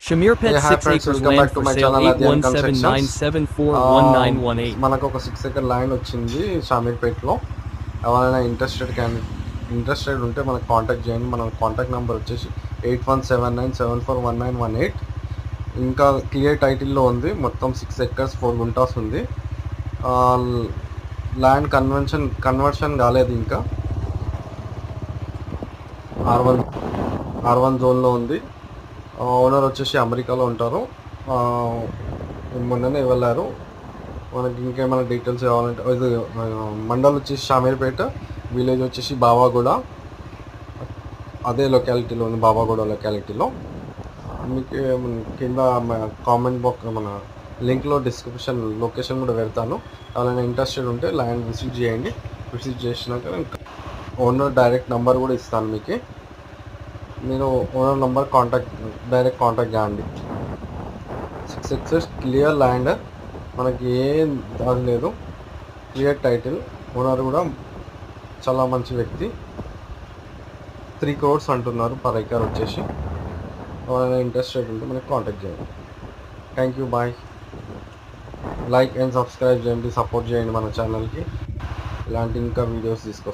Shamirpet hi 6 friends, acres welcome land back to for my sale channel Adhyan constructions. 8179741918. మనకు ఒక 6 acre land వచ్చింది షామీర్పేట్లో. ఎవరైనా interested ఉంటే మనకు కాంటాక్ట్ చేయండి. మన కాంటాక్ట్ నెంబర్ వచ్చేసి 8179741918. ఇంకా క్లియర్ టైటిల్లో ఉంది. మొత్తం 6 ఎకర్స్ 4 గుంటాస్ ఉంది. ల్యాండ్ కన్వర్షన్ కాలేదు, ఇంకా R1 జోన్లో ఉంది. ఓనర్ వచ్చేసి అమెరికాలో ఉంటారు. మొన్ననే వెళ్ళారు. మనకి ఇంకేమైనా డీటెయిల్స్ కావాలంటే ఇది మండల్ వచ్చేసి షామీర్పేట, విలేజ్ వచ్చేసి బావాగూడ, అదే లొకాలిటీలో ఉంది, బావాగూడ లొకాలిటీలో. మీకు కింద కామెంట్ బాక్స్ మన లింక్లో డిస్క్రిప్షన్ లొకేషన్ కూడా పెడతాను. ఎవరైనా ఇంట్రెస్టెడ్ ఉంటే ల్యాండ్ విజిట్ చేయండి. విజిట్ చేసినాక ఓనర్ డైరెక్ట్ నెంబర్ కూడా ఇస్తాను మీకు. మీరు ఓనర్ నెంబర్ డైరెక్ట్ కాంటాక్ట్ చేయండి. 6 ఎకర్స్ క్లియర్ ల్యాండ్, మనకి ఏం దాని లేదు, క్లియర్ టైటిల్. ఓనర్ కూడా చాలా మంచి వ్యక్తి. 3 crores అంటున్నారు పర్ ఎకర్ వచ్చేసి. ఎవరైనా ఇంట్రెస్టెడ్ ఉంటే మనకి కాంటాక్ట్ చేయండి. Thank you, bye. Like and subscribe చేయండి, సపోర్ట్ చేయండి మన ఛానల్కి. ఇలాంటి ఇంకా వీడియోస్ తీసుకొస్తాను.